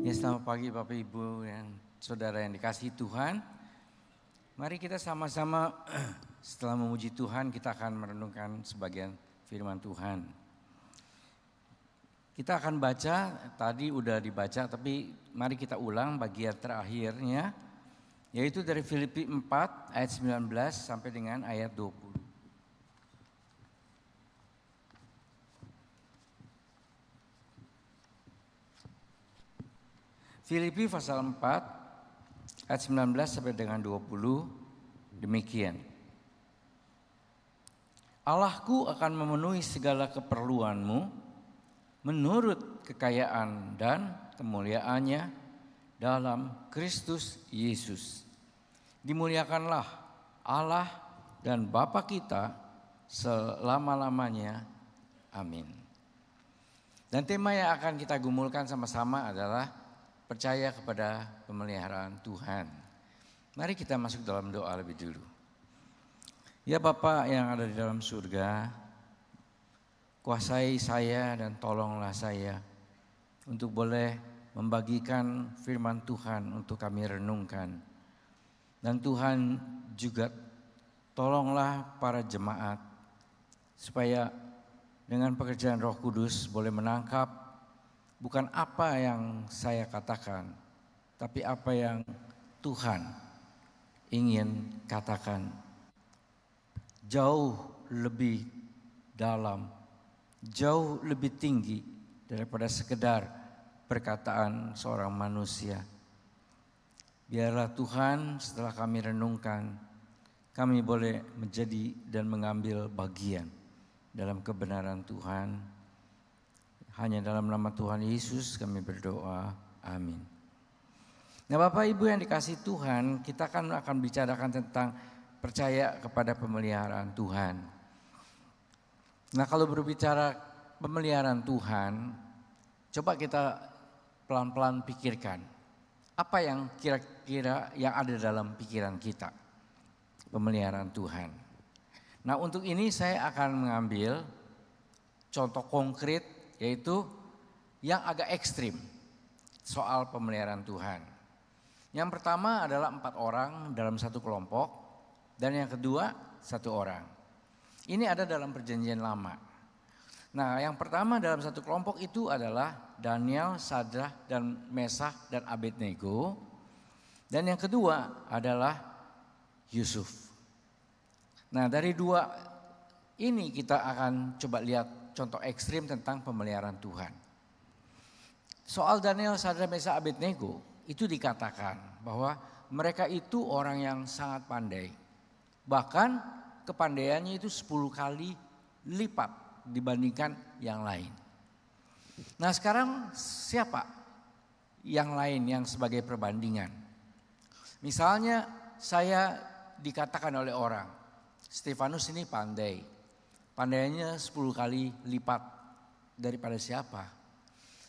Ya, selamat pagi Bapak Ibu dan Saudara yang dikasihi Tuhan. Mari kita sama-sama setelah memuji Tuhan kita akan merenungkan sebagian firman Tuhan. Kita akan baca, tadi udah dibaca tapi mari kita ulang bagian terakhirnya. Yaitu dari Filipi 4 ayat 19 sampai dengan ayat 20. Filipi pasal 4 ayat 19 sampai dengan 20 demikian. Allahku akan memenuhi segala keperluanmu menurut kekayaan dan kemuliaannya dalam Kristus Yesus. Dimuliakanlah Allah dan Bapa kita selama-lamanya. Amin. Dan tema yang akan kita gumulkan sama-sama adalah percaya kepada pemeliharaan Tuhan. Mari kita masuk dalam doa lebih dulu. Ya Bapa yang ada di dalam surga, kuasai saya dan tolonglah saya untuk boleh membagikan firman Tuhan untuk kami renungkan. Dan Tuhan juga tolonglah para jemaat supaya dengan pekerjaan Roh Kudus boleh menangkap bukan apa yang saya katakan, tapi apa yang Tuhan ingin katakan. Jauh lebih dalam, jauh lebih tinggi daripada sekedar perkataan seorang manusia. Biarlah Tuhan setelah kami renungkan, kami boleh menjadi dan mengambil bagian dalam kebenaran Tuhan. Hanya dalam nama Tuhan Yesus kami berdoa, amin. Nah Bapak Ibu yang dikasihi Tuhan, kita akan bicarakan tentang percaya kepada pemeliharaan Tuhan. Nah kalau berbicara pemeliharaan Tuhan, coba kita pelan-pelan pikirkan. Apa yang kira-kira yang ada dalam pikiran kita, pemeliharaan Tuhan. Nah untuk ini saya akan mengambil contoh konkret, yaitu yang agak ekstrim soal pemeliharaan Tuhan. Yang pertama adalah 4 orang dalam satu kelompok, dan yang kedua 1 orang. Ini ada dalam perjanjian lama. Nah yang pertama dalam satu kelompok itu adalah Daniel, Sadrah, dan Mesakh, dan Abednego. Dan yang kedua adalah Yusuf. Nah dari dua ini kita akan coba lihat contoh ekstrim tentang pemeliharaan Tuhan. Soal Daniel, Sadrah, Mesakh, Abednego itu dikatakan bahwa mereka itu orang yang sangat pandai. Bahkan kepandaiannya itu 10 kali lipat dibandingkan yang lain. Nah sekarang siapa yang lain yang sebagai perbandingan? Misalnya saya dikatakan oleh orang, Stefanus ini pandai. Pandainya 10 kali lipat daripada siapa?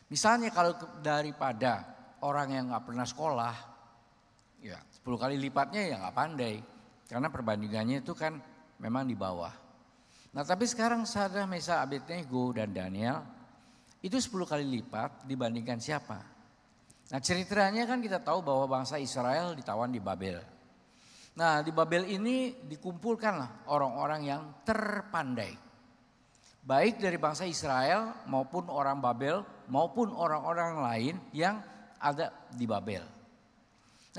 Misalnya kalau daripada orang yang gak pernah sekolah, ya 10 kali lipatnya ya gak pandai. Karena perbandingannya itu kan memang di bawah. Nah tapi sekarang Sadrah, Mesakh, Abednego, dan Daniel itu 10 kali lipat dibandingkan siapa? Nah ceritanya kan kita tahu bahwa bangsa Israel ditawan di Babel. Nah di Babel ini dikumpulkanlah orang-orang yang terpandai. Baik dari bangsa Israel maupun orang Babel maupun orang-orang lain yang ada di Babel.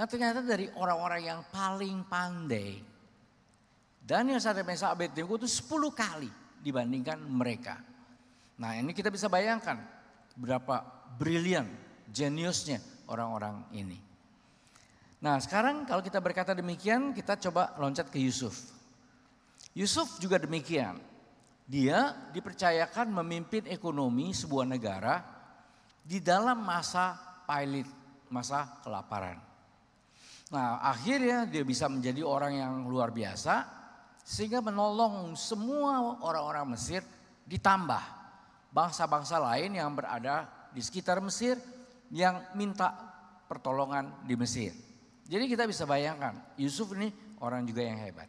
Nah ternyata dari orang-orang yang paling pandai, Daniel, Sadrah, Mesakh, Abednego itu 10 kali dibandingkan mereka. Nah ini kita bisa bayangkan berapa brilian, jeniusnya orang-orang ini. Nah sekarang kalau kita berkata demikian, kita coba loncat ke Yusuf. Yusuf juga demikian. Dia dipercayakan memimpin ekonomi sebuah negara di dalam masa pilot, masa kelaparan. Nah akhirnya dia bisa menjadi orang yang luar biasa sehingga menolong semua orang-orang Mesir, ditambah bangsa-bangsa lain yang berada di sekitar Mesir yang minta pertolongan di Mesir. Jadi kita bisa bayangkan Yusuf ini orang juga yang hebat.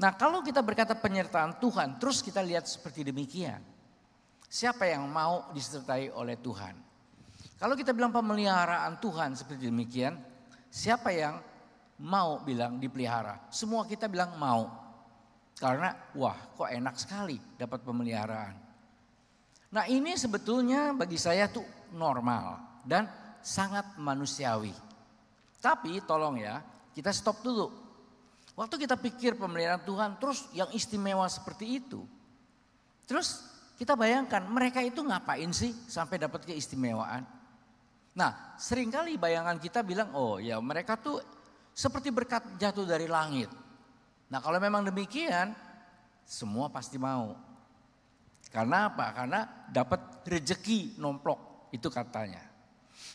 Nah kalau kita berkata penyertaan Tuhan, terus kita lihat seperti demikian. Siapa yang mau disertai oleh Tuhan? Kalau kita bilang pemeliharaan Tuhan seperti demikian, siapa yang mau bilang dipelihara? Semua kita bilang mau. Karena wah kok enak sekali dapat pemeliharaan. Nah ini sebetulnya bagi saya tuh normal dan sangat manusiawi. Tapi tolong ya, kita stop dulu. Waktu kita pikir pemeliharaan Tuhan terus yang istimewa seperti itu. Terus kita bayangkan mereka itu ngapain sih sampai dapat keistimewaan. Nah seringkali bayangan kita bilang oh ya mereka tuh seperti berkat jatuh dari langit. Nah kalau memang demikian semua pasti mau. Karena apa? Karena dapat rejeki nomplok itu katanya.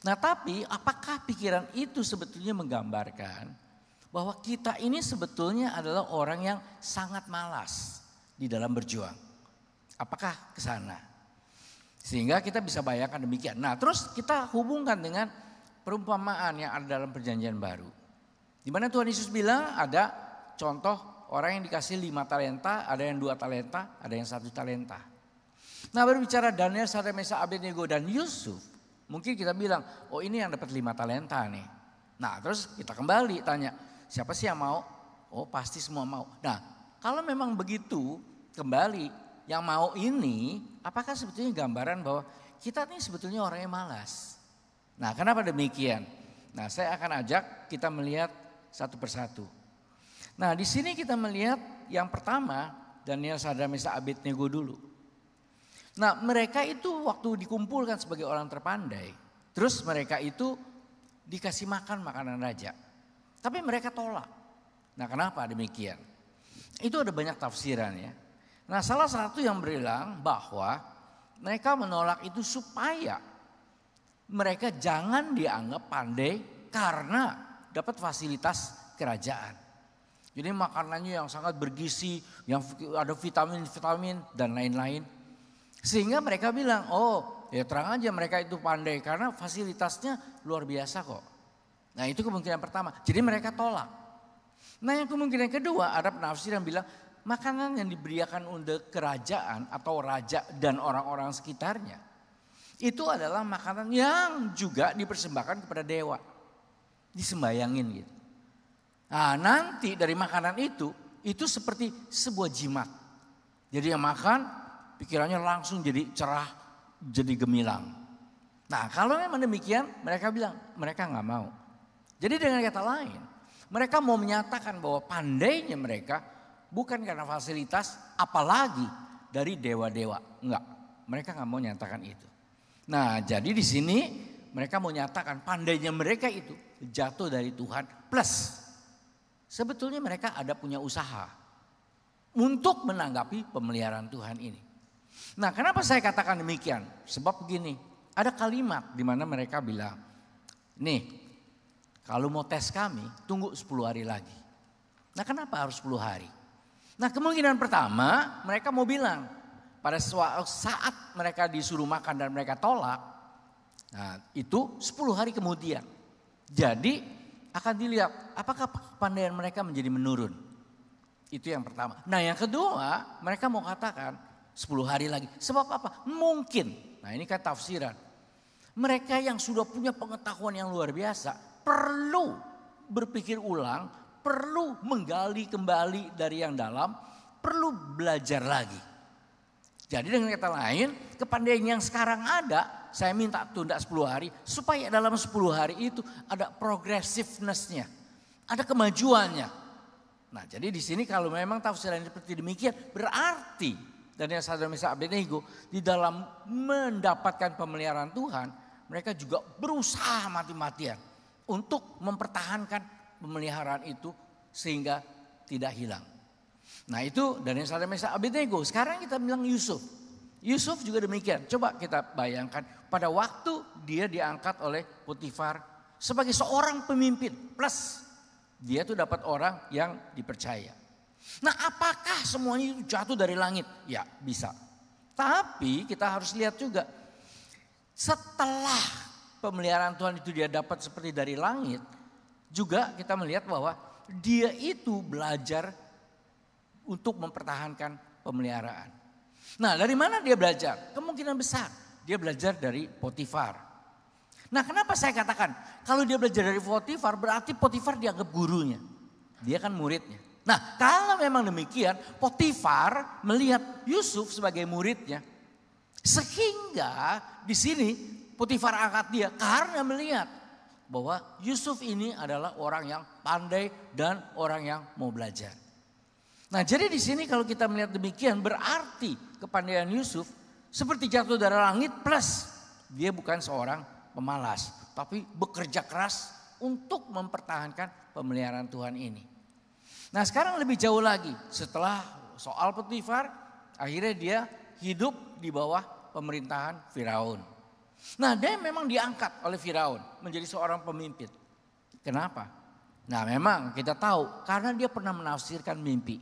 Nah tapi apakah pikiran itu sebetulnya menggambarkan bahwa kita ini sebetulnya adalah orang yang sangat malas di dalam berjuang. Apakah ke sana? Sehingga kita bisa bayangkan demikian. Nah terus kita hubungkan dengan perumpamaan yang ada dalam perjanjian baru. Di mana Tuhan Yesus bilang ada contoh orang yang dikasih 5 talenta, ada yang 2 talenta, ada yang 1 talenta. Nah berbicara Daniel, Sadrak, Mesak, Abednego dan Yusuf. Mungkin kita bilang, oh ini yang dapat 5 talenta nih. Nah terus kita kembali tanya, siapa sih yang mau? Oh pasti semua mau. Nah kalau memang begitu, kembali yang mau ini, apakah sebetulnya gambaran bahwa kita ini sebetulnya orang yang malas? Nah kenapa demikian? Nah saya akan ajak kita melihat satu persatu. Nah di sini kita melihat yang pertama Daniel, Sadrak, Mesak, Abednego dulu. Nah mereka itu waktu dikumpulkan sebagai orang terpandai, terus mereka itu dikasih makan makanan raja. Tapi mereka tolak. Nah kenapa demikian? Itu ada banyak tafsiran ya. Nah salah satu yang bilang bahwa mereka menolak itu supaya mereka jangan dianggap pandai karena dapat fasilitas kerajaan. Jadi makanannya yang sangat bergizi, yang ada vitamin-vitamin dan lain-lain. Sehingga mereka bilang, oh ya terang aja mereka itu pandai karena fasilitasnya luar biasa kok. Nah itu kemungkinan pertama, jadi mereka tolak. Nah yang kemungkinan kedua ada penafsir yang bilang makanan yang diberikan untuk kerajaan atau raja dan orang-orang sekitarnya. Itu adalah makanan yang juga dipersembahkan kepada dewa. Disembayangin gitu. Nah nanti dari makanan itu seperti sebuah jimat. Jadi yang makan pikirannya langsung jadi cerah, jadi gemilang. Nah kalau memang demikian mereka bilang mereka gak mau. Jadi dengan kata lain mereka mau menyatakan bahwa pandainya mereka bukan karena fasilitas apalagi dari dewa-dewa. Enggak, mereka gak mau nyatakan itu. Nah jadi di sini mereka mau nyatakan pandainya mereka itu jatuh dari Tuhan plus sebetulnya mereka ada punya usaha untuk menanggapi pemeliharaan Tuhan ini. Nah kenapa saya katakan demikian? Sebab begini, ada kalimat di mana mereka bilang, nih kalau mau tes kami tunggu 10 hari lagi. Nah kenapa harus 10 hari? Nah kemungkinan pertama mereka mau bilang pada saat mereka disuruh makan dan mereka tolak. Nah itu 10 hari kemudian. Jadi akan dilihat apakah kepandaian mereka menjadi menurun. Itu yang pertama. Nah yang kedua mereka mau katakan 10 hari lagi. Sebab apa? Mungkin. Nah ini kan tafsiran. Mereka yang sudah punya pengetahuan yang luar biasa perlu berpikir ulang, perlu menggali kembali dari yang dalam, perlu belajar lagi. Jadi dengan kata lain, kepandaian yang sekarang ada, saya minta tunda 10 hari supaya dalam 10 hari itu ada progressiveness-nya, ada kemajuannya. Nah, jadi di sini kalau memang tafsiran seperti demikian, berarti Daniel, Sadrak, Mesak, Abednego di dalam mendapatkan pemeliharaan Tuhan, mereka juga berusaha mati-matian untuk mempertahankan pemeliharaan itu sehingga tidak hilang. Nah itu Daniel, Sadrak, Mesak, Abednego. Sekarang kita bilang Yusuf. Yusuf juga demikian. Coba kita bayangkan pada waktu dia diangkat oleh Potifar sebagai seorang pemimpin. Plus dia tuh dapat orang yang dipercaya. Nah apakah semuanya itu jatuh dari langit? Ya bisa. Tapi kita harus lihat juga. Setelah pemeliharaan Tuhan itu dia dapat seperti dari langit. Juga kita melihat bahwa dia itu belajar untuk mempertahankan pemeliharaan. Nah dari mana dia belajar? Kemungkinan besar dia belajar dari Potifar. Nah, kenapa saya katakan kalau dia belajar dari Potifar berarti Potifar dianggap gurunya. Dia kan muridnya. Nah, kalau memang demikian Potifar melihat Yusuf sebagai muridnya. Sehingga di sini Potifar angkat dia karena melihat bahwa Yusuf ini adalah orang yang pandai dan orang yang mau belajar. Nah, jadi di sini kalau kita melihat demikian berarti kepandaian Yusuf seperti jatuh dari langit plus dia bukan seorang pemalas, tapi bekerja keras untuk mempertahankan pemeliharaan Tuhan ini. Nah, sekarang lebih jauh lagi setelah soal Potifar, akhirnya dia hidup di bawah pemerintahan Firaun. Nah, dia memang diangkat oleh Firaun menjadi seorang pemimpin. Kenapa? Nah, memang kita tahu karena dia pernah menafsirkan mimpi.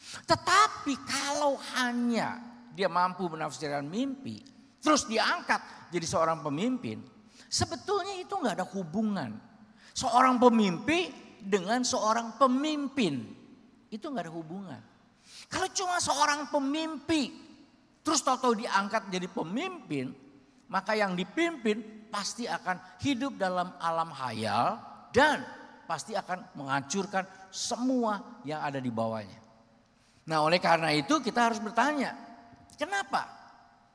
Tetapi kalau hanya dia mampu menafsirkan mimpi, terus diangkat jadi seorang pemimpin, sebetulnya itu nggak ada hubungan. Seorang pemimpin dengan seorang pemimpin itu nggak ada hubungan. Kalau cuma seorang pemimpin, terus tahu-tahu diangkat jadi pemimpin, maka yang dipimpin pasti akan hidup dalam alam hayal dan pasti akan menghancurkan semua yang ada di bawahnya. Nah, oleh karena itu kita harus bertanya, kenapa?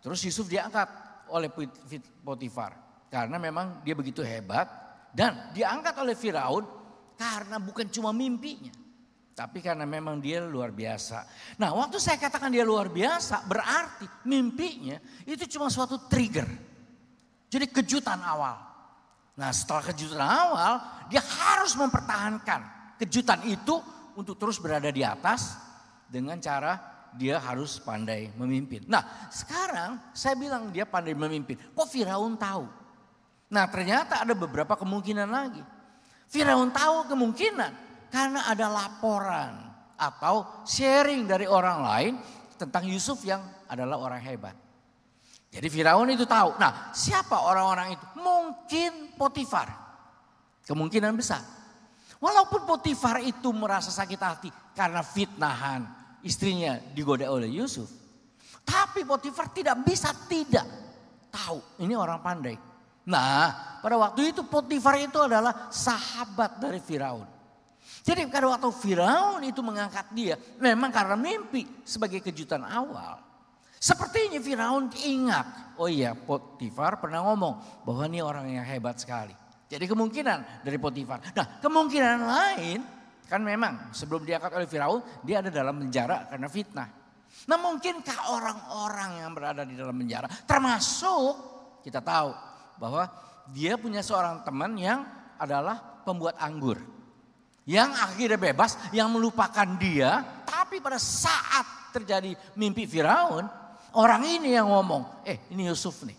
Terus Yusuf diangkat oleh Potifar karena memang dia begitu hebat dan diangkat oleh Firaun karena bukan cuma mimpinya, tapi karena memang dia luar biasa. Nah, waktu saya katakan dia luar biasa berarti mimpinya itu cuma suatu trigger. Jadi kejutan awal. Nah, setelah kejutan awal dia harus mempertahankan kejutan itu untuk terus berada di atas dengan cara dia harus pandai memimpin. Nah, sekarang saya bilang dia pandai memimpin. Kok Firaun tahu? Nah, ternyata ada beberapa kemungkinan lagi. Firaun tahu kemungkinan karena ada laporan atau sharing dari orang lain tentang Yusuf yang adalah orang hebat. Jadi Firaun itu tahu. Nah, siapa orang-orang itu? Mungkin Potifar. Kemungkinan besar. Walaupun Potifar itu merasa sakit hati karena fitnahan istrinya digoda oleh Yusuf. Tapi Potifar tidak bisa tidak tahu ini orang pandai. Nah, pada waktu itu Potifar itu adalah sahabat dari Firaun. Jadi pada waktu Firaun itu mengangkat dia memang karena mimpi sebagai kejutan awal. Sepertinya Firaun ingat, oh iya Potifar pernah ngomong bahwa ini orang yang hebat sekali. Jadi kemungkinan dari Potifar. Nah, kemungkinan lain kan memang sebelum diangkat oleh Firaun dia ada dalam penjara karena fitnah. Nah, mungkinkah orang-orang yang berada di dalam penjara termasuk kita tahu bahwa dia punya seorang teman yang adalah pembuat anggur. Yang akhirnya bebas, yang melupakan dia. Tapi pada saat terjadi mimpi Firaun, orang ini yang ngomong, ini Yusuf nih.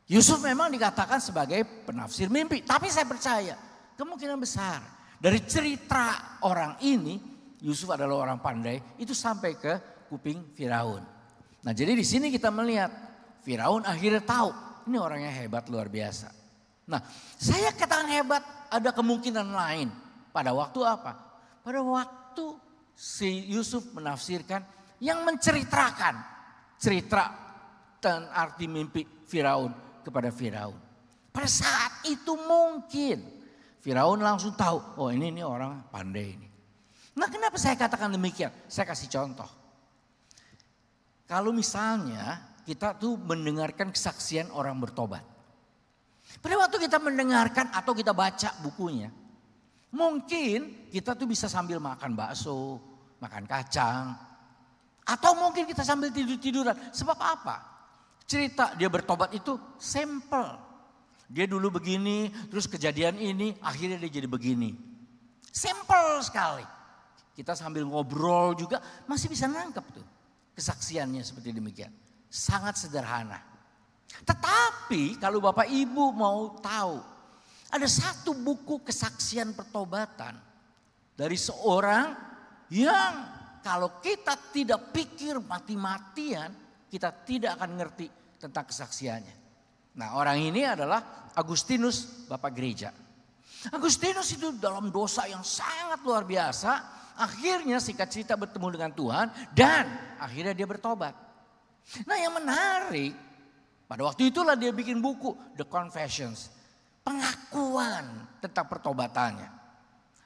Yusuf memang dikatakan sebagai penafsir mimpi. Tapi saya percaya kemungkinan besar dari cerita orang ini, Yusuf adalah orang pandai, itu sampai ke kuping Firaun. Nah, jadi di sini kita melihat Firaun akhirnya tahu ini orangnya hebat luar biasa. Nah, saya katakan hebat ada kemungkinan lain. Pada waktu apa? Pada waktu si Yusuf menafsirkan yang menceritakan cerita dan arti mimpi Firaun kepada Firaun. Pada saat itu mungkin Firaun langsung tahu, oh ini orang pandai ini. Nah, kenapa saya katakan demikian? Saya kasih contoh. Kalau misalnya kita tuh mendengarkan kesaksian orang bertobat. Pada waktu kita mendengarkan atau kita baca bukunya, mungkin kita tuh bisa sambil makan bakso, makan kacang. Atau mungkin kita sambil tidur-tiduran. Sebab apa? Cerita dia bertobat itu simple. Dia dulu begini, terus kejadian ini, akhirnya dia jadi begini. Simple sekali. Kita sambil ngobrol juga masih bisa nangkep tuh kesaksiannya seperti demikian. Sangat sederhana. Tetapi kalau Bapak Ibu mau tahu, ada satu buku kesaksian pertobatan dari seorang yang kalau kita tidak pikir mati-matian, kita tidak akan ngerti tentang kesaksiannya. Nah, orang ini adalah Agustinus, Bapak Gereja. Agustinus itu dalam dosa yang sangat luar biasa, akhirnya singkat cerita bertemu dengan Tuhan dan akhirnya dia bertobat. Nah, yang menarik Pada waktu itulah dia bikin buku The Confessions. Pengakuan tentang pertobatannya.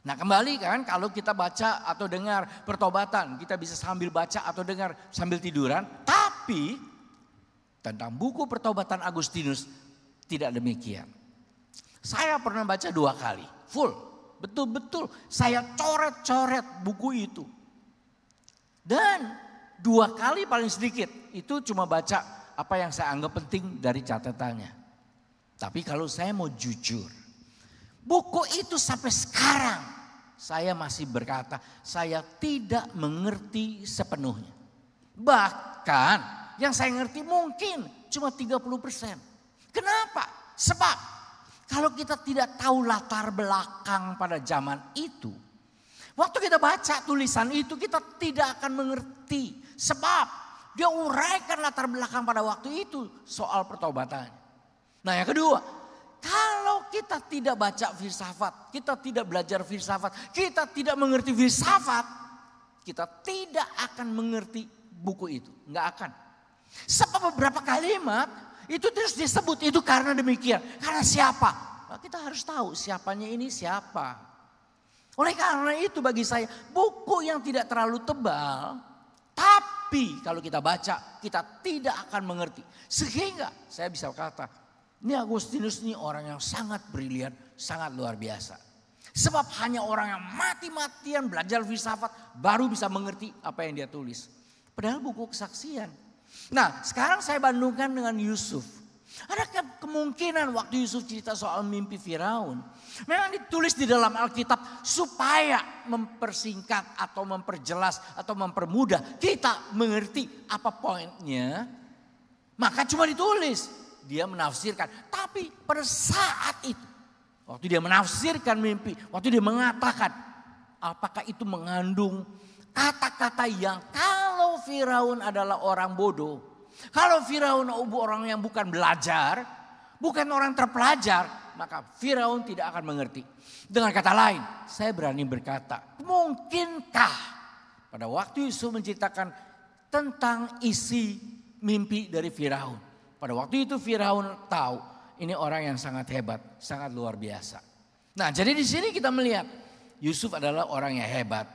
Nah kembali kan kalau kita baca atau dengar pertobatan. Kita bisa sambil baca atau dengar sambil tiduran. Tapi tentang buku pertobatan Agustinus tidak demikian. Saya pernah baca 2 kali. Full. Betul-betul saya coret-coret buku itu. Dan 2 kali paling sedikit. Itu cuma baca apa yang saya anggap penting dari catatannya. Tapi kalau saya mau jujur, buku itu sampai sekarang saya masih berkata saya tidak mengerti sepenuhnya. Bahkan yang saya ngerti mungkin cuma 30%. Kenapa? Sebab kalau kita tidak tahu latar belakang pada zaman itu, waktu kita baca tulisan itu kita tidak akan mengerti. Sebab dia uraikan latar belakang pada waktu itu soal pertobatan. Nah yang kedua, kalau kita tidak baca filsafat, kita tidak belajar filsafat, kita tidak mengerti filsafat, kita tidak akan mengerti buku itu. Enggak akan. Sebab beberapa kalimat itu terus disebut itu karena demikian. Karena siapa? Nah, kita harus tahu siapanya ini siapa. Oleh karena itu bagi saya buku yang tidak terlalu tebal, tapi kalau kita baca, kita tidak akan mengerti. Sehingga saya bisa kata, ini Agustinus ini orang yang sangat brilian, sangat luar biasa. Sebab hanya orang yang mati-matian belajar filsafat baru bisa mengerti apa yang dia tulis. Padahal buku kesaksian. Nah sekarang saya bandingkan dengan Yusuf. Ada kemungkinan waktu Yusuf cerita soal mimpi Firaun. Memang ditulis di dalam Alkitab supaya mempersingkat atau memperjelas atau mempermudah kita mengerti apa poinnya. Maka cuma ditulis. Dia menafsirkan. Tapi pada saat itu. Waktu dia menafsirkan mimpi. Waktu dia mengatakan. Apakah itu mengandung kata-kata yang kalau Firaun adalah orang bodoh. Kalau Firaun orang yang bukan belajar, bukan orang terpelajar, maka Firaun tidak akan mengerti. Dengan kata lain, saya berani berkata, mungkinkah pada waktu Yusuf menceritakan tentang isi mimpi dari Firaun. Pada waktu itu Firaun tahu ini orang yang sangat hebat, sangat luar biasa. Nah, jadi di sini kita melihat Yusuf adalah orang yang hebat.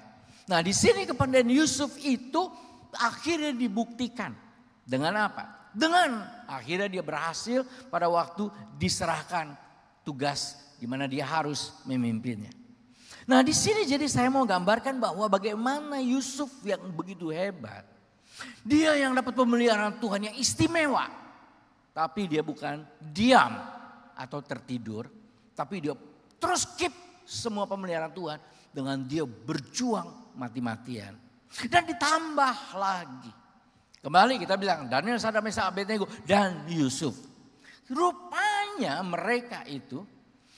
Nah, di sini kepandaian Yusuf itu akhirnya dibuktikan. Dengan apa? Dengan akhirnya dia berhasil pada waktu diserahkan tugas di mana dia harus memimpinnya. Nah di sini jadi saya mau gambarkan bahwa bagaimana Yusuf yang begitu hebat. Dia yang dapat pemeliharaan Tuhan yang istimewa. Tapi dia bukan diam atau tertidur. Tapi dia terus keep semua pemeliharaan Tuhan dengan dia berjuang mati-matian. Dan ditambah lagi. Kembali kita bilang Daniel, Sadrak, Mesak, Abednego dan Yusuf. Rupanya mereka itu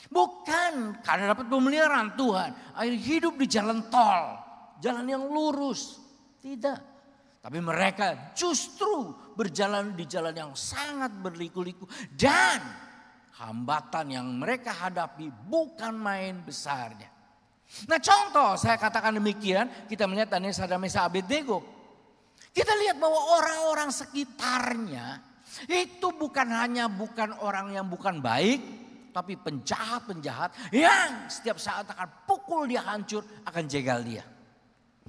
bukan karena dapat pemeliharaan Tuhan. Akhirnya hidup di jalan tol. Jalan yang lurus. Tidak. Tapi mereka justru berjalan di jalan yang sangat berliku-liku. Dan hambatan yang mereka hadapi bukan main besarnya. Nah contoh saya katakan demikian. Kita melihat Daniel, Sadrak, Mesak, Abednego. Kita lihat bahwa orang-orang sekitarnya itu bukan orang yang bukan baik. Tapi penjahat-penjahat yang setiap saat akan pukul dia hancur, akan jegal dia.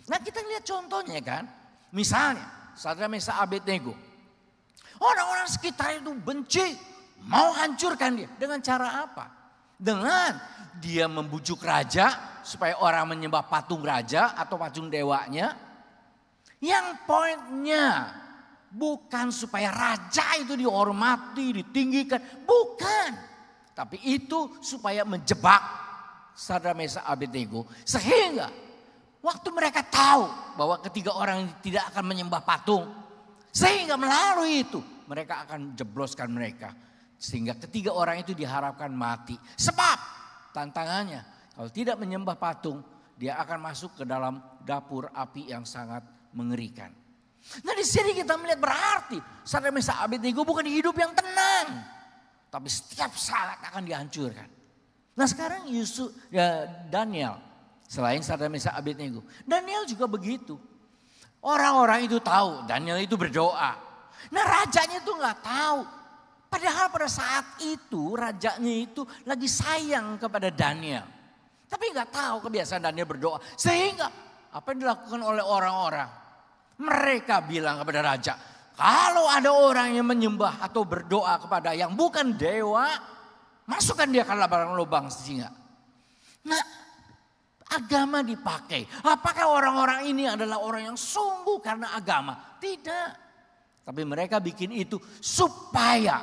Nah kita lihat contohnya kan. Misalnya Sadrak, Mesak, Abednego. Orang-orang sekitar itu benci, mau hancurkan dia. Dengan cara apa? Dengan dia membujuk raja supaya orang menyembah patung raja atau patung dewanya. Yang poinnya bukan supaya raja itu dihormati, ditinggikan. Bukan. Tapi itu supaya menjebak Sadrak, Mesak, Abednego. Sehingga waktu mereka tahu bahwa ketiga orang ini tidak akan menyembah patung. Sehingga melalui itu mereka akan jebloskan mereka. Sehingga ketiga orang itu diharapkan mati. Sebab tantangannya kalau tidak menyembah patung, dia akan masuk ke dalam dapur api yang sangat mengerikan. Nah di sini kita melihat berarti Sadrak, Mesak, Abednego bukan hidup yang tenang, tapi setiap saat akan dihancurkan. Nah sekarang Daniel, selain Sadrak, Mesak, Abednego, Daniel juga begitu. Orang-orang itu tahu Daniel itu berdoa. Nah rajanya itu nggak tahu Padahal pada saat itu rajanya itu lagi sayang kepada Daniel. Tapi nggak tahu kebiasaan Daniel berdoa. Sehingga apa yang dilakukan oleh orang-orang? Mereka bilang kepada raja, kalau ada orang yang menyembah atau berdoa kepada yang bukan dewa, masukkan dia ke lubang singa. Nah, agama dipakai. Apakah orang-orang ini adalah orang yang sungguh karena agama? Tidak. Tapi mereka bikin itu supaya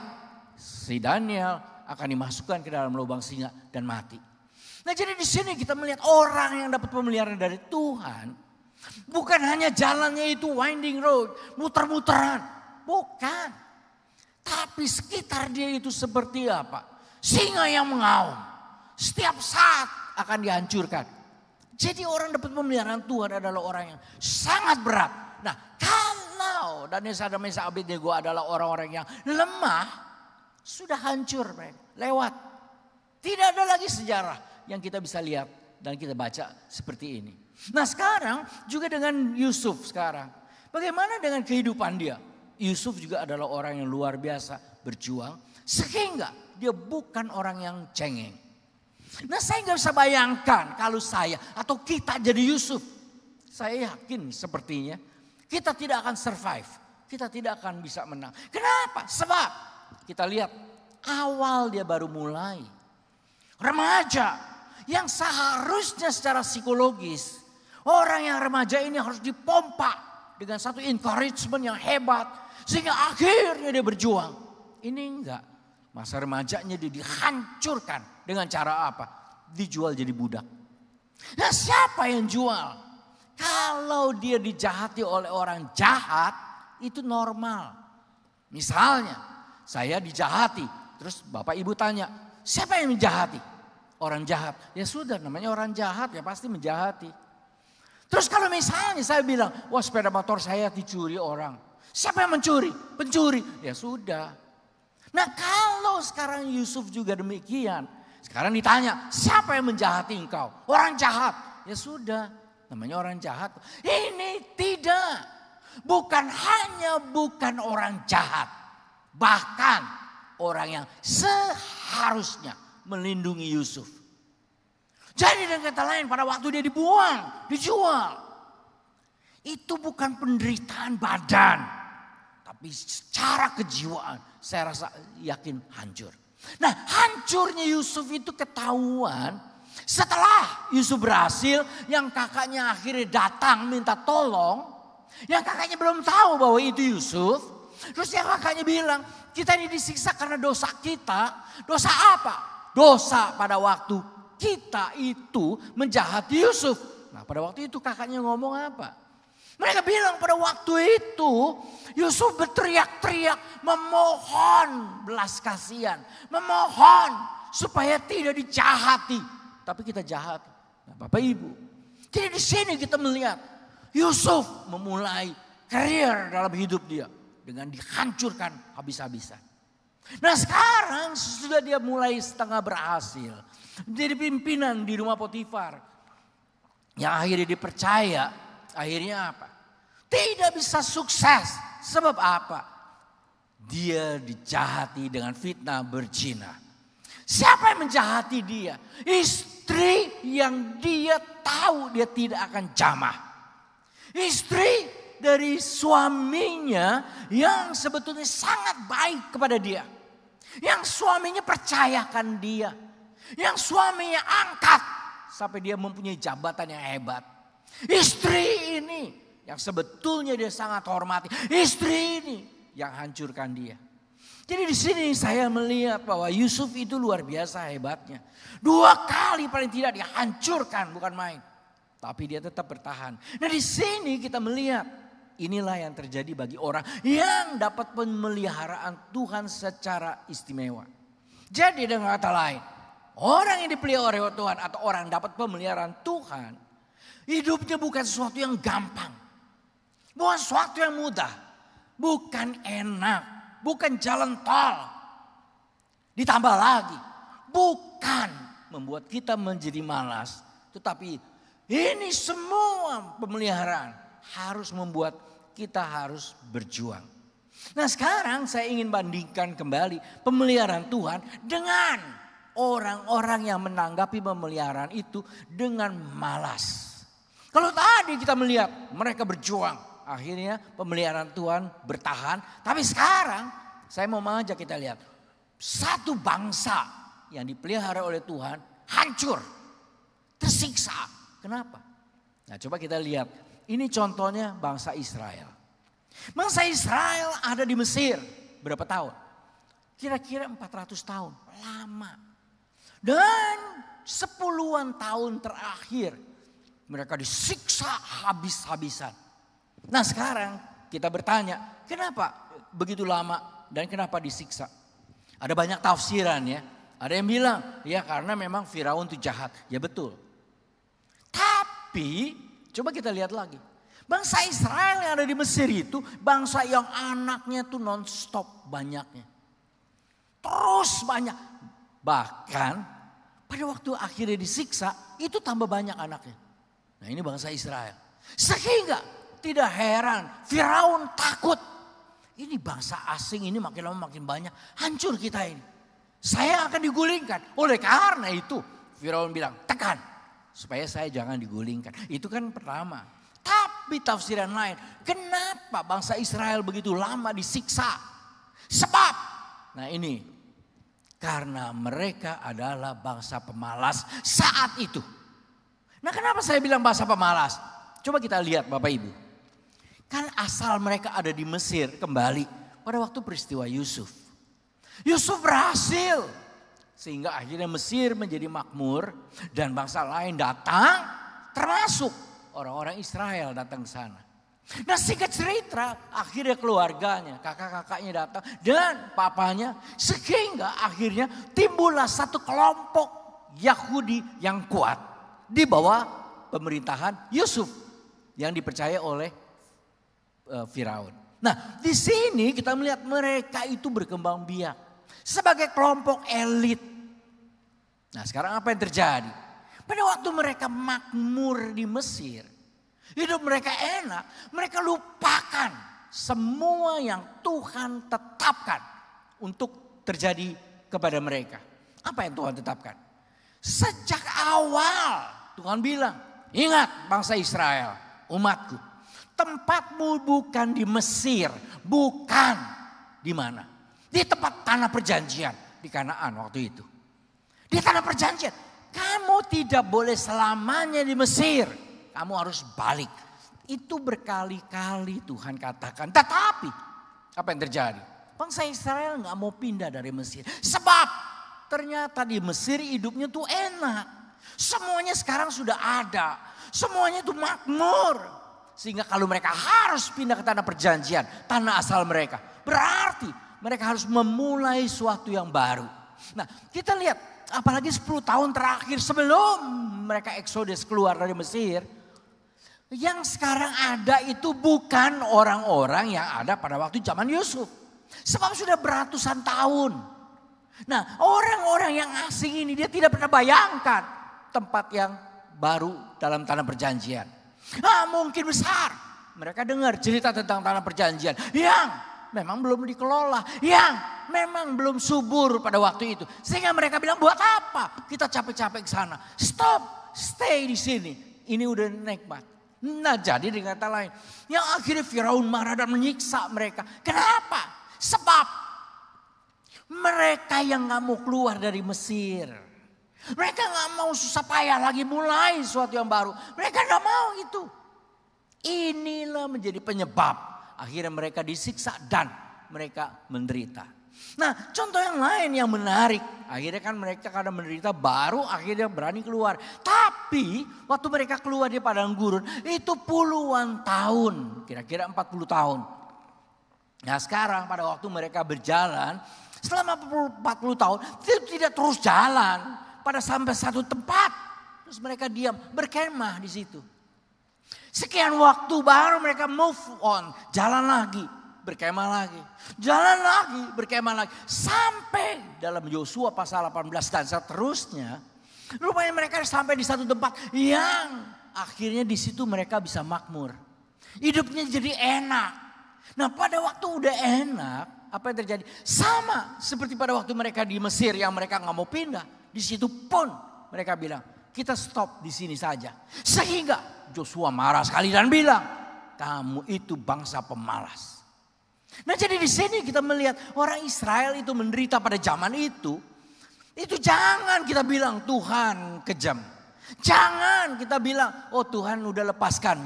si Daniel akan dimasukkan ke dalam lubang singa dan mati. Nah, jadi di sini kita melihat orang yang dapat pemeliharaan dari Tuhan. Bukan hanya jalannya itu winding road, muter-muteran. Bukan. Tapi sekitar dia itu seperti apa? Singa yang mengaum. Setiap saat akan dihancurkan. Jadi orang dapat pemeliharaan Tuhan adalah orang yang sangat berat. Nah, kalau Daniel, Sadrak, Mesak, Abednego adalah orang-orang yang lemah, sudah hancur mereka. Lewat. Tidak ada lagi sejarah yang kita bisa lihat dan kita baca seperti ini. Nah, sekarang juga dengan Yusuf sekarang. Bagaimana dengan kehidupan dia? Yusuf juga adalah orang yang luar biasa berjuang. Sehingga dia bukan orang yang cengeng. Nah, saya nggak bisa bayangkan kalau saya atau kita jadi Yusuf. Saya yakin sepertinya kita tidak akan survive. Kita tidak akan bisa menang. Kenapa? Sebab kita lihat awal dia baru mulai. Remaja yang seharusnya secara psikologis. Orang yang remaja ini harus dipompa dengan satu encouragement yang hebat. Sehingga akhirnya dia berjuang. Ini enggak. Masa remajanya dia dihancurkan dengan cara apa? Dijual jadi budak. Nah, siapa yang jual? Kalau dia dijahati oleh orang jahat, itu normal. Misalnya, saya dijahati. Terus bapak ibu tanya, siapa yang menjahati? Orang jahat. Ya sudah, namanya orang jahat ya pasti menjahati. Terus kalau misalnya saya bilang, wah sepeda motor saya dicuri orang. Siapa yang mencuri? Pencuri. Ya sudah. Nah, kalau sekarang Yusuf juga demikian. Sekarang ditanya, siapa yang menjahati engkau? Orang jahat. Ya sudah, namanya orang jahat. Ini tidak. Bukan orang jahat. Bahkan orang yang seharusnya melindungi Yusuf. Jadi dengan kata lain pada waktu dia dijual. Itu bukan penderitaan badan. Tapi secara kejiwaan saya rasa yakin hancur. Nah, hancurnya Yusuf itu ketahuan setelah Yusuf berhasil, yang kakaknya akhirnya datang minta tolong. Yang kakaknya belum tahu bahwa itu Yusuf. Terus yang kakaknya bilang, kita ini disiksa karena dosa kita. Dosa apa? Dosa pada waktu kita itu menjahati Yusuf. Nah, pada waktu itu kakaknya ngomong apa? Mereka bilang pada waktu itu Yusuf berteriak-teriak memohon belas kasihan. Memohon supaya tidak dijahati. Tapi kita jahat. Nah, Bapak Ibu. Jadi di sini kita melihat Yusuf memulai karier dalam hidup dia. Dengan dihancurkan habis-habisan. Nah, sekarang sudah dia mulai setengah berhasil. Jadi pimpinan di rumah Potifar. Yang akhirnya dipercaya. Akhirnya apa? Tidak bisa sukses. Sebab apa? Dia dijahati dengan fitnah berzina. Siapa yang menjahati dia? Istri yang dia tahu dia tidak akan jamah. Istri dari suaminya yang sebetulnya sangat baik kepada dia. Yang suaminya percayakan dia. Yang suaminya angkat sampai dia mempunyai jabatan yang hebat. Istri ini yang sebetulnya dia sangat hormati. Istri ini yang hancurkan dia. Jadi di sini saya melihat bahwa Yusuf itu luar biasa hebatnya. 2 kali paling tidak dihancurkan, bukan main. Tapi dia tetap bertahan. Nah, di sini kita melihat inilah yang terjadi bagi orang yang dapat pemeliharaan Tuhan secara istimewa. Jadi dengan kata lain, orang yang dipelihara oleh Tuhan atau orang yang dapat pemeliharaan Tuhan, hidupnya bukan sesuatu yang gampang. Bukan sesuatu yang mudah. Bukan enak. Bukan jalan tol. Ditambah lagi, bukan membuat kita menjadi malas. Tetapi ini semua pemeliharaan harus membuat kita harus berjuang. Nah sekarang saya ingin bandingkan kembali pemeliharaan Tuhan dengan orang-orang yang menanggapi pemeliharaan itu dengan malas. Kalau tadi kita melihat mereka berjuang, akhirnya pemeliharaan Tuhan bertahan. Tapi sekarang saya mau mengajak kita lihat satu bangsa yang dipelihara oleh Tuhan hancur, tersiksa. Kenapa? Nah coba kita lihat, ini contohnya bangsa Israel. Bangsa Israel ada di Mesir berapa tahun? Kira-kira 400 tahun, lama. Dan 10-an tahun terakhir mereka disiksa habis-habisan. Nah sekarang kita bertanya, kenapa begitu lama dan kenapa disiksa? Ada banyak tafsiran ya. Ada yang bilang, ya karena memang Firaun itu jahat. Ya betul. Tapi coba kita lihat lagi. Bangsa Israel yang ada di Mesir itu bangsa yang anaknya tuh non-stop banyaknya. Terus banyak. Bahkan pada waktu akhirnya disiksa itu tambah banyak anaknya. Nah ini bangsa Israel. Sehingga tidak heran Firaun takut. Ini bangsa asing ini makin lama makin banyak. Hancur kita ini. Saya akan digulingkan. Oleh karena itu Firaun bilang tekan. Supaya saya jangan digulingkan. Itu kan pertama. Tapi tafsiran lain. Kenapa bangsa Israel begitu lama disiksa? Sebab. Nah ini. Karena mereka adalah bangsa pemalas saat itu. Nah kenapa saya bilang bangsa pemalas? Coba kita lihat Bapak Ibu. Kan asal mereka ada di Mesir kembali pada waktu peristiwa Yusuf. Yusuf berhasil. Sehingga akhirnya Mesir menjadi makmur. Dan bangsa lain datang termasuk orang-orang Israel datang ke sana. Nah singkat cerita akhirnya keluarganya, kakak-kakaknya datang dan papanya. Sehingga akhirnya timbullah satu kelompok Yahudi yang kuat. Di bawah pemerintahan Yusuf yang dipercaya oleh Firaun. Nah di sini kita melihat mereka itu berkembang biak. Sebagai kelompok elit. Nah sekarang apa yang terjadi? Pada waktu mereka makmur di Mesir. Hidup mereka enak. Mereka lupakan semua yang Tuhan tetapkan. Untuk terjadi kepada mereka. Apa yang Tuhan tetapkan? Sejak awal Tuhan bilang. Ingat bangsa Israel, umatku. Tempatmu bukan di Mesir. Bukan di mana? Di tempat tanah perjanjian. Di Kanaan waktu itu. Di tanah perjanjian. Kamu tidak boleh selamanya di Mesir. Kamu harus balik. Itu berkali-kali Tuhan katakan. Tetapi apa yang terjadi? Bangsa Israel gak mau pindah dari Mesir. Sebab ternyata di Mesir hidupnya tuh enak. Semuanya sekarang sudah ada. Semuanya itu makmur. Sehingga kalau mereka harus pindah ke tanah perjanjian. Tanah asal mereka. Berarti mereka harus memulai sesuatu yang baru. Nah kita lihat apalagi 10 tahun terakhir sebelum mereka Exodus keluar dari Mesir. Yang sekarang ada itu bukan orang-orang yang ada pada waktu zaman Yusuf. Sebab sudah beratusan tahun. Nah orang-orang yang asing ini dia tidak pernah bayangkan tempat yang baru dalam tanah perjanjian. Mungkin besar. Mereka dengar cerita tentang tanah perjanjian yang memang belum dikelola, yang memang belum subur pada waktu itu. Sehingga mereka bilang buat apa kita capek-capek ke sana. Stop, stay di sini. Ini udah nikmat. Nah jadi dengan kata lain, yang akhirnya Firaun marah dan menyiksa mereka. Kenapa? Sebab mereka yang gak mau keluar dari Mesir. Mereka gak mau susah payah lagi mulai sesuatu yang baru. Mereka gak mau itu. Inilah menjadi penyebab. Akhirnya mereka disiksa dan mereka menderita. Nah contoh yang lain yang menarik. Akhirnya kan mereka karena menderita baru akhirnya berani keluar. Tapi waktu mereka keluar di padang gurun itu puluhan tahun. Kira-kira 40 tahun. Nah sekarang pada waktu mereka berjalan selama 40 tahun itu tidak terus jalan. Pada sampai satu tempat. Terus mereka diam berkemah di situ. Sekian waktu baru mereka move on. Jalan lagi. Berkemah lagi. Jalan lagi. Berkemah lagi. Sampai dalam Yosua pasal 18 dan seterusnya. Rupanya mereka sampai di satu tempat. Yang akhirnya di situ mereka bisa makmur. Hidupnya jadi enak. Nah pada waktu udah enak, apa yang terjadi? Sama seperti pada waktu mereka di Mesir yang mereka nggak mau pindah. Di situ pun mereka bilang, kita stop di sini saja. Sehingga Joshua marah sekali dan bilang, kamu itu bangsa pemalas. Nah jadi di sini kita melihat orang Israel itu menderita pada zaman itu. Itu jangan kita bilang Tuhan kejam. Jangan kita bilang, oh Tuhan udah lepaskan.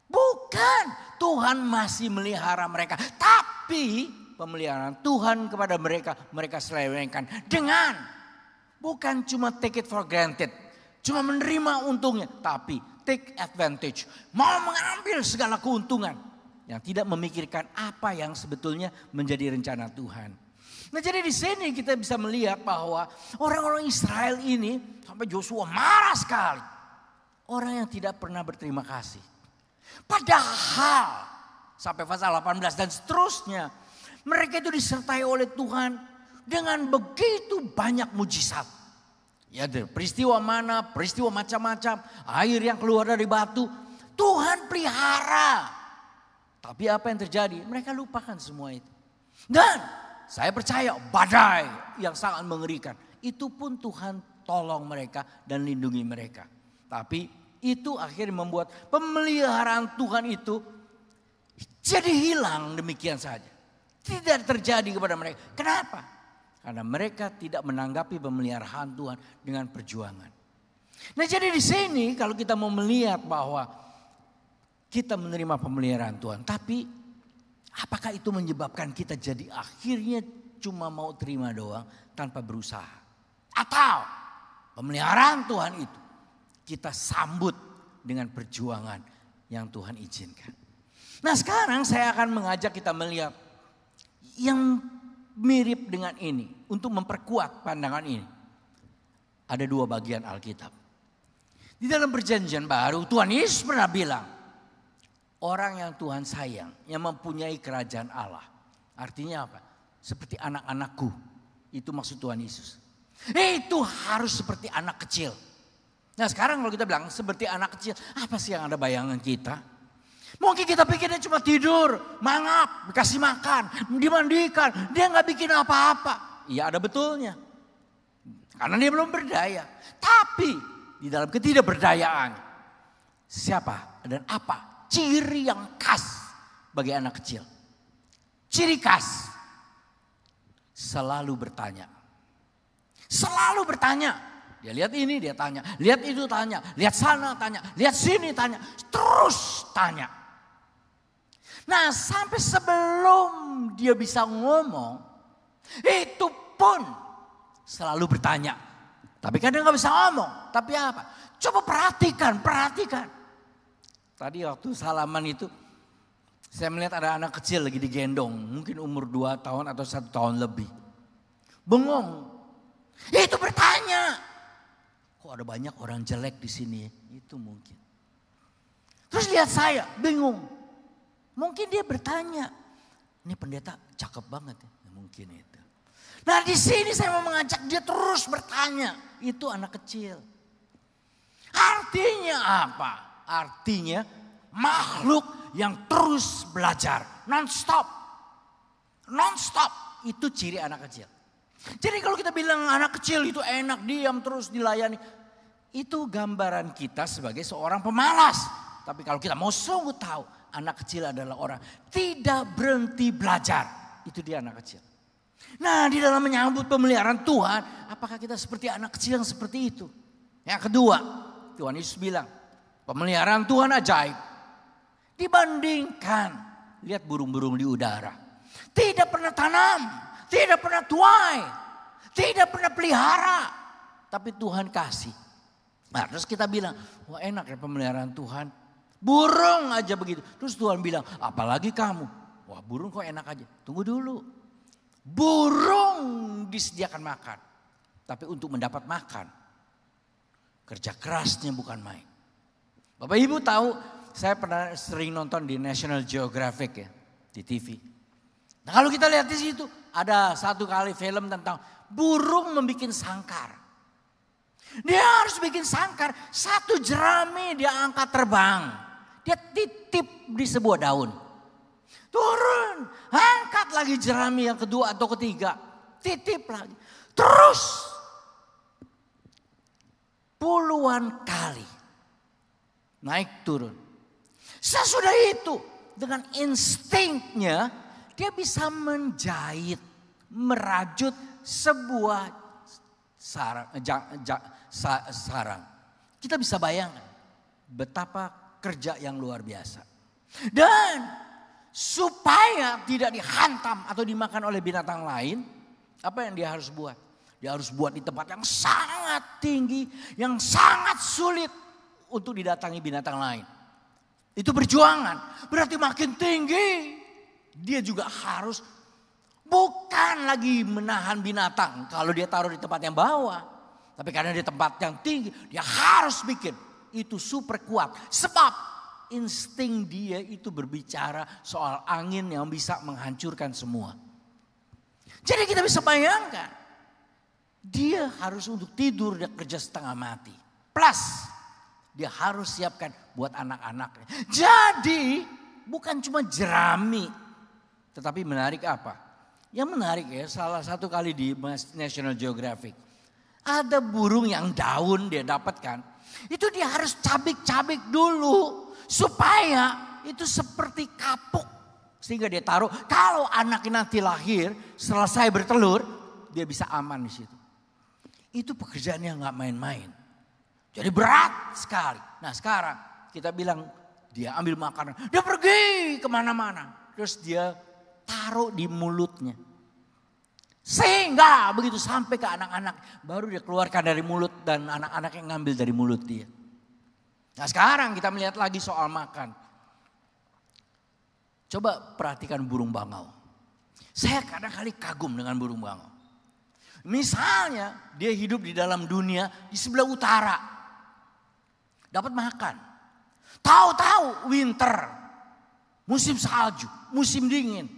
Bukan, Tuhan masih melihara mereka. Tapi pemeliharaan Tuhan kepada mereka, mereka selewengkan dengan bukan cuma take it for granted. Cuma menerima untungnya, tapi take advantage. Mau mengambil segala keuntungan. Yang tidak memikirkan apa yang sebetulnya menjadi rencana Tuhan. Nah jadi di sini kita bisa melihat bahwa orang-orang Israel ini sampai Joshua marah sekali. Orang yang tidak pernah berterima kasih. Padahal sampai pasal 18 dan seterusnya. Mereka itu disertai oleh Tuhan dengan begitu banyak mujizat. Ya peristiwa mana, peristiwa macam-macam. Air yang keluar dari batu. Tuhan pelihara. Tapi apa yang terjadi? Mereka lupakan semua itu. Dan saya percaya badai yang sangat mengerikan. Itu pun Tuhan tolong mereka dan lindungi mereka. Tapi itu akhirnya membuat pemeliharaan Tuhan itu jadi hilang demikian saja. Tidak terjadi kepada mereka. Kenapa? Karena mereka tidak menanggapi pemeliharaan Tuhan dengan perjuangan. Nah jadi di sini kalau kita mau melihat bahwa kita menerima pemeliharaan Tuhan. Tapi apakah itu menyebabkan kita jadi akhirnya cuma mau terima doang tanpa berusaha? Atau pemeliharaan Tuhan itu kita sambut dengan perjuangan yang Tuhan izinkan. Nah sekarang saya akan mengajak kita melihat yang mirip dengan ini. Untuk memperkuat pandangan ini. Ada dua bagian Alkitab. Di dalam perjanjian baru Tuhan Yesus pernah bilang. Orang yang Tuhan sayang, yang mempunyai kerajaan Allah. Artinya apa? Seperti anak-anakku. Itu maksud Tuhan Yesus. Itu harus seperti anak kecil. Nah sekarang kalau kita bilang seperti anak kecil. Apa sih yang ada bayangan kita? Mungkin kita pikirnya cuma tidur, mangap, dikasih makan, dimandikan. Dia gak bikin apa-apa. Iya ada betulnya. Karena dia belum berdaya. Tapi di dalam ketidakberdayaan. Siapa dan apa? Ciri yang khas bagi anak kecil. Ciri khas. Selalu bertanya. Selalu bertanya. Dia lihat ini dia tanya. Lihat itu tanya. Lihat sana tanya. Lihat sini tanya. Terus tanya. Nah sampai sebelum dia bisa ngomong. Itu pun selalu bertanya. Tapi kadang gak bisa ngomong. Tapi apa? Coba perhatikan. Tadi waktu salaman itu saya melihat ada anak kecil lagi digendong. Mungkin umur 2 tahun atau 1 tahun lebih. Bengong. Itu bertanya. Kok ada banyak orang jelek di sini? Itu mungkin. Terus lihat saya bingung. Mungkin dia bertanya. Ini pendeta cakep banget ya. Mungkin itu. Nah di sini saya mau mengajak dia terus bertanya. Itu anak kecil. Artinya apa? Artinya makhluk yang terus belajar. Non-stop. Non-stop. Itu ciri anak kecil. Jadi kalau kita bilang anak kecil itu enak diam terus dilayani. Itu gambaran kita sebagai seorang pemalas. Tapi kalau kita mau sungguh tahu. Anak kecil adalah orang tidak berhenti belajar. Itu dia anak kecil. Nah di dalam menyambut pemeliharaan Tuhan. Apakah kita seperti anak kecil yang seperti itu? Yang kedua. Tuhan Yesus bilang. Pemeliharaan Tuhan ajaib. Dibandingkan. Lihat burung-burung di udara. Tidak pernah tanam. Tidak pernah tuai. Tidak pernah pelihara. Tapi Tuhan kasih. Nah terus kita bilang. Wah enak ya pemeliharaan Tuhan. Burung aja begitu. Terus Tuhan bilang. Apalagi kamu. Wah burung kok enak aja. Tunggu dulu. Burung disediakan makan. Tapi untuk mendapat makan. Kerja kerasnya bukan main. Bapak Ibu tahu, saya pernah sering nonton di National Geographic ya, di TV. Nah kalau kita lihat di situ, ada satu kali film tentang burung membuat sangkar. Dia harus bikin sangkar, satu jerami dia angkat terbang. Dia titip di sebuah daun. turun, angkat lagi jerami yang kedua atau ketiga, titip lagi. Terus puluhan kali naik turun. Sesudah itu dengan instingnya dia bisa menjahit, merajut sebuah sarang. Kita bisa bayangkan betapa kerja yang luar biasa. Dan supaya tidak dihantam atau dimakan oleh binatang lain, apa yang dia harus buat? Dia harus buat di tempat yang sangat tinggi, yang sangat sulit untuk didatangi binatang lain. Itu perjuangan, berarti makin tinggi dia juga harus bukan lagi menahan binatang kalau dia taruh di tempat yang bawah. Tapi karena di tempat yang tinggi dia harus bikin itu super kuat. Sebab insting dia itu berbicara soal angin yang bisa menghancurkan semua. Jadi kita bisa bayangkan, dia harus untuk tidur dia kerja setengah mati. Plus dia harus siapkan buat anak-anaknya. Jadi bukan cuma jerami. Tetapi menarik apa? Yang menarik ya, salah satu kali di National Geographic. Ada burung yang daun dia dapatkan. Itu dia harus cabik-cabik dulu. Supaya itu seperti kapuk. Sehingga dia taruh, kalau anaknya nanti lahir, selesai bertelur, dia bisa aman di situ. Itu pekerjaan yang gak main-main. Jadi berat sekali. Nah sekarang kita bilang dia ambil makanan. Dia pergi kemana-mana. Terus dia taruh di mulutnya. Sehingga begitu sampai ke anak-anak. Baru dia keluarkan dari mulut dan anak-anak yang ngambil dari mulut dia. Nah sekarang kita melihat lagi soal makan. Coba perhatikan burung bangau. Saya kadang-kali kagum dengan burung bangau. Misalnya dia hidup di dalam dunia di sebelah utara. Dapat makan. Tahu-tahu winter. Musim salju, musim dingin.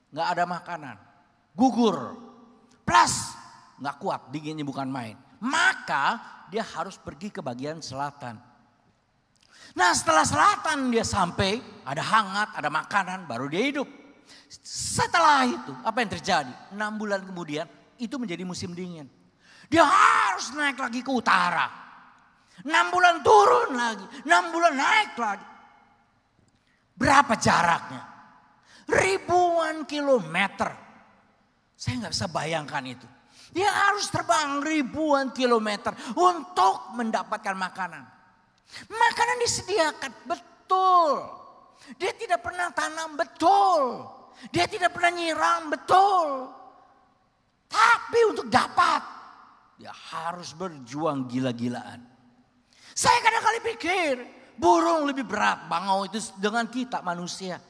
Gak ada makanan. Gugur. Plus gak kuat, dinginnya bukan main. Maka dia harus pergi ke bagian selatan. Nah setelah selatan dia sampai, ada hangat, ada makanan, baru dia hidup. Setelah itu apa yang terjadi? 6 bulan kemudian itu menjadi musim dingin. Dia harus naik lagi ke utara. 6 bulan turun lagi, 6 bulan naik lagi. Berapa jaraknya? Ribuan kilometer. Saya nggak bisa bayangkan itu. Dia harus terbang ribuan kilometer untuk mendapatkan makanan. Makanan disediakan, betul. Dia tidak pernah tanam, betul. Dia tidak pernah nyiram, betul. Tapi untuk dapat, dia harus berjuang gila-gilaan. Saya kadang-kali pikir, burung lebih berat, bangau itu dengan kita manusia.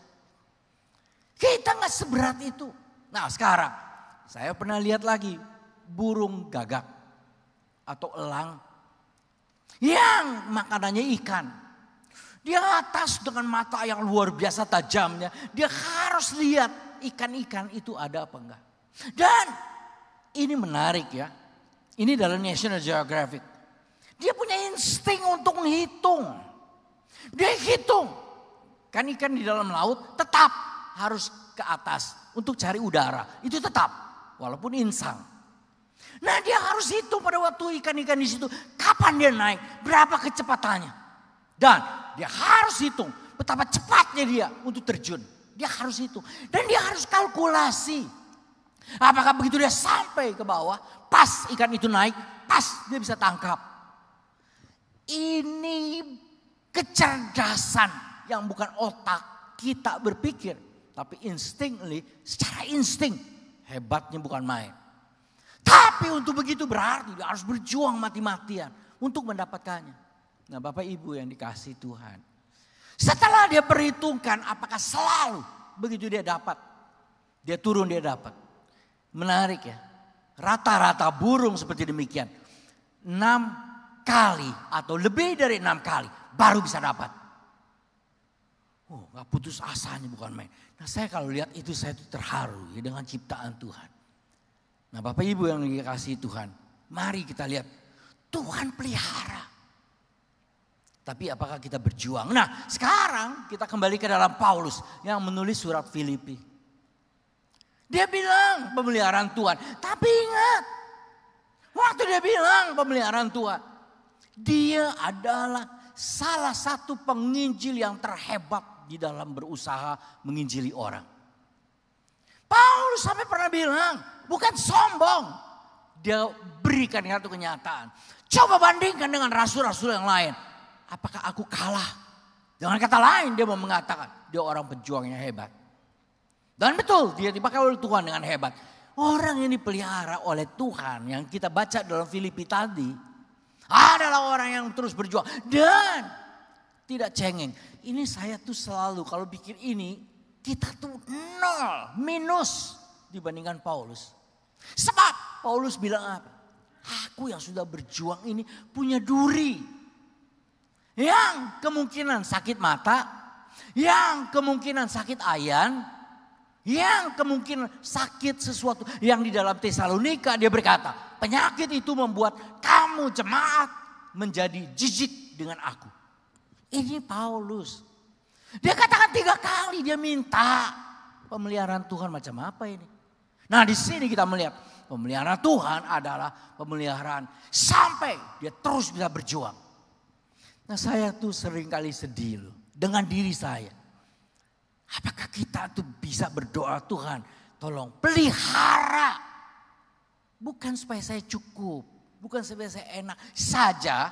Kita gak seberat itu. Nah sekarang, saya pernah lihat lagi burung gagak atau elang. Yang makanannya ikan. Dia atas dengan mata yang luar biasa tajamnya. Dia harus lihat ikan-ikan itu ada apa enggak. Dan ini menarik ya. Ini dalam National Geographic. Dia punya insting untuk menghitung. Dia hitung. Kan ikan di dalam laut tetap harus ke atas untuk cari udara. Itu tetap. Walaupun insang. Nah dia harus hitung pada waktu ikan-ikan di situ. Kapan dia naik, berapa kecepatannya. Dan dia harus hitung betapa cepatnya dia untuk terjun. Dia harus hitung. Dan dia harus kalkulasi. Apakah begitu dia sampai ke bawah, pas ikan itu naik, pas dia bisa tangkap. Ini kecerdasan yang bukan otak kita berpikir. Tapi instinctly, secara insting, hebatnya bukan main. Tapi untuk begitu berarti dia harus berjuang mati-matian untuk mendapatkannya. Nah Bapak Ibu yang dikasihi Tuhan. Setelah dia perhitungkan apakah selalu begitu dia dapat. Dia turun dia dapat. Menarik ya. Rata-rata burung seperti demikian. 6 kali atau lebih dari 6 kali baru bisa dapat. Oh gak putus asanya bukan main. Nah saya kalau lihat itu saya terharu ya dengan ciptaan Tuhan. Nah Bapak Ibu yang dikasihi Tuhan, mari kita lihat Tuhan pelihara. Tapi apakah kita berjuang? Nah, sekarang kita kembali ke dalam Paulus yang menulis surat Filipi. Dia bilang pemeliharaan Tuhan. Tapi ingat, waktu dia bilang pemeliharaan Tuhan, dia adalah salah satu penginjil yang terhebat di dalam berusaha menginjili orang. Paulus sampai pernah bilang, bukan sombong. Dia berikan satu kenyataan. Coba bandingkan dengan rasul-rasul yang lain. Apakah aku kalah? Dengan kata lain dia mau mengatakan dia orang pejuang yang hebat. Dan betul dia dipakai oleh Tuhan dengan hebat. Orang yang dipelihara oleh Tuhan yang kita baca dalam Filipi tadi adalah orang yang terus berjuang dan tidak cengeng. Ini saya tuh selalu kalau pikir ini kita tuh nol, minus dibandingkan Paulus. Sebab Paulus bilang apa? Aku yang sudah berjuang ini punya duri. Yang kemungkinan sakit mata, yang kemungkinan sakit ayan, yang kemungkinan sakit sesuatu. Yang di dalam Tesalonika dia berkata, penyakit itu membuat kamu jemaat menjadi jijik dengan aku. Ini Paulus. Dia katakan 3 kali dia minta pemeliharaan Tuhan macam apa ini. Nah di sini kita melihat pemeliharaan Tuhan adalah pemeliharaan sampai dia terus bisa berjuang. Nah saya tuh sering kali sedih loh dengan diri saya. Apakah kita tuh bisa berdoa Tuhan tolong pelihara. Bukan supaya saya cukup, bukan supaya saya enak saja.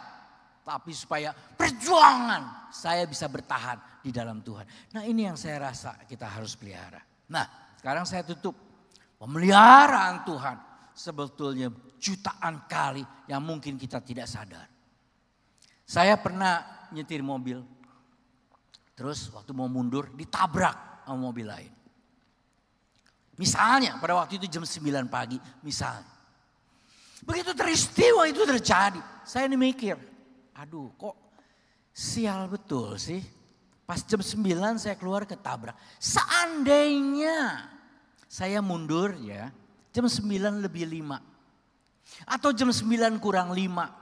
Tapi supaya perjuangan saya bisa bertahan di dalam Tuhan. Nah ini yang saya rasa kita harus pelihara. Nah sekarang saya tutup. Pemeliharaan Tuhan sebetulnya jutaan kali yang mungkin kita tidak sadar. Saya pernah nyetir mobil, terus waktu mau mundur ditabrak sama mobil lain. Misalnya pada waktu itu jam 9 pagi misalnya. Begitu peristiwa itu terjadi, saya ini mikir, aduh kok sial betul sih. Pas jam 9 saya keluar ketabrak. Seandainya saya mundur ya jam 9 lebih 5. Atau jam 9 kurang 5.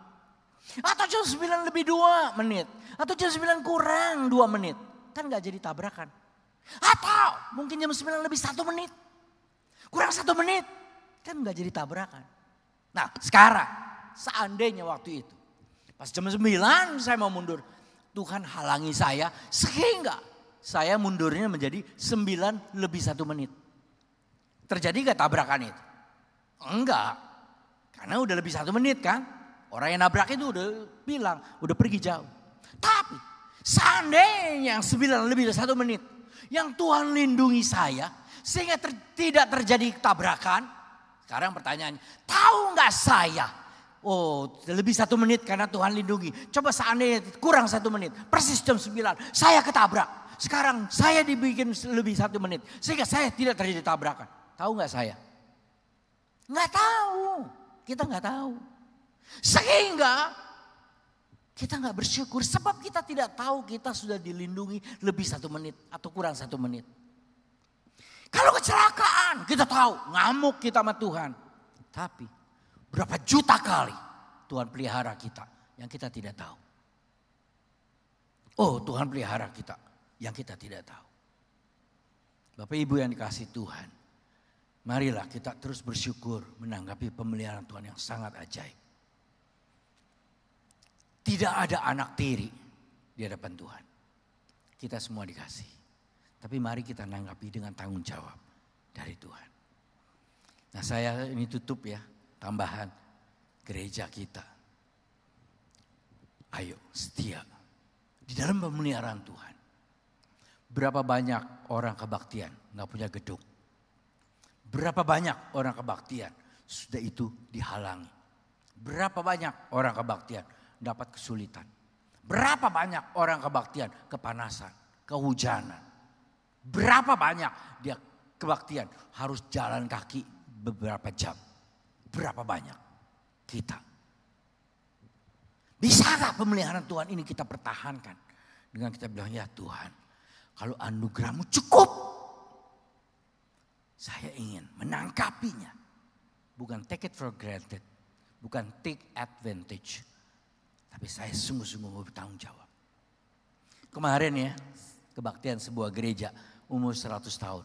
Atau jam 9 lebih 2 menit. Atau jam 9 kurang 2 menit. Kan gak jadi tabrakan. Atau mungkin jam 9 lebih 1 menit. Kurang 1 menit. Kan gak jadi tabrakan. Nah sekarang seandainya waktu itu. Pas jam 9 saya mau mundur. Tuhan halangi saya sehingga saya mundurnya menjadi 9 lebih 1 menit. Terjadi gak tabrakan itu? Enggak. Karena udah lebih 1 menit kan. Orang yang nabrak itu udah bilang, udah pergi jauh. Tapi seandainya yang 9 lebih dari 1 menit. Yang Tuhan lindungi saya sehingga tidak terjadi tabrakan. Sekarang pertanyaannya, tahu gak saya? Oh lebih 1 menit karena Tuhan lindungi. Coba seandainya kurang 1 menit. Persis jam 9 saya ketabrak. Sekarang saya dibikin lebih 1 menit. Sehingga saya tidak terjadi tabrakan. Tahu gak saya? Gak tahu. Kita gak tahu. Sehingga kita gak bersyukur. Sebab kita tidak tahu kita sudah dilindungi lebih 1 menit. Atau kurang 1 menit. Kalau kecelakaan kita tahu. Ngamuk kita sama Tuhan. Tapi berapa juta kali Tuhan pelihara kita. Yang kita tidak tahu. Oh Tuhan pelihara kita. Yang kita tidak tahu. Bapak Ibu yang dikasihi Tuhan. Marilah kita terus bersyukur menanggapi pemeliharaan Tuhan yang sangat ajaib. Tidak ada anak tiri di hadapan Tuhan. Kita semua dikasih. Tapi mari kita nanggapi dengan tanggung jawab dari Tuhan. Nah saya ini tutup ya, tambahan gereja kita. Ayo setia di dalam pemeliharaan Tuhan. Berapa banyak orang kebaktian gak punya gedung. Berapa banyak orang kebaktian sudah itu dihalangi. Berapa banyak orang kebaktian dapat kesulitan. Berapa banyak orang kebaktian kepanasan, kehujanan. Berapa banyak dia kebaktian harus jalan kaki beberapa jam. Berapa banyak kita. Bisakah pemeliharaan Tuhan ini kita pertahankan. Dengan kita bilang ya Tuhan kalau anugerahmu cukup. Saya ingin menangkapinya. Bukan take it for granted. Bukan take advantage. Tapi saya sungguh-sungguh mau bertanggung jawab. Kemarin ya, kebaktian sebuah gereja umur 100 tahun.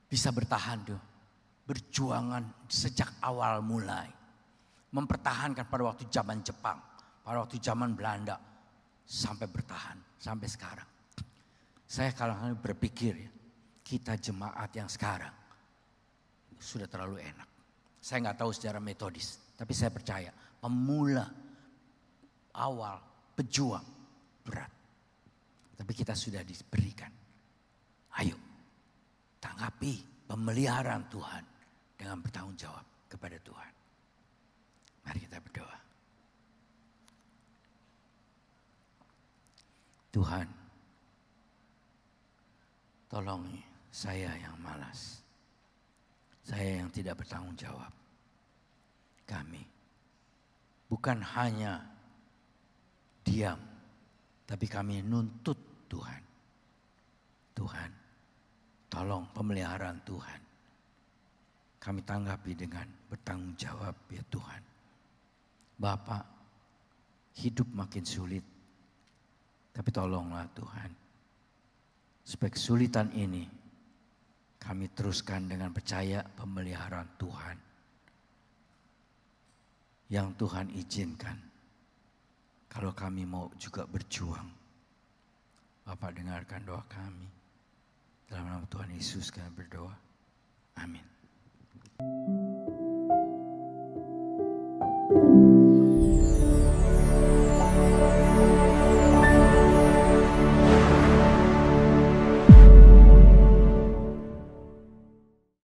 Bisa bertahan tuh, berjuangan sejak awal mulai. Mempertahankan pada waktu zaman Jepang, pada waktu zaman Belanda. Sampai bertahan, sampai sekarang. Saya kadang-kadang berpikir ya, kita jemaat yang sekarang sudah terlalu enak. Saya nggak tahu secara metodis, tapi saya percaya pemula, awal, pejuang, berat. Tapi kita sudah diberikan. Ayo, tanggapi pemeliharaan Tuhan dengan bertanggung jawab kepada Tuhan. Mari kita berdoa. Tuhan, tolong saya yang malas. Saya yang tidak bertanggung jawab. Kami bukan hanya diam, tapi kami nuntut Tuhan. Tuhan, tolong pemeliharaan Tuhan. Kami tanggapi dengan bertanggung jawab ya Tuhan. Bapak, hidup makin sulit. Tapi tolonglah Tuhan. Supaya kesulitan ini kami teruskan dengan percaya pemeliharaan Tuhan. Yang Tuhan izinkan. Kalau kami mau juga berjuang. Bapak dengarkan doa kami. Dalam nama Tuhan Yesus kami berdoa. Amin.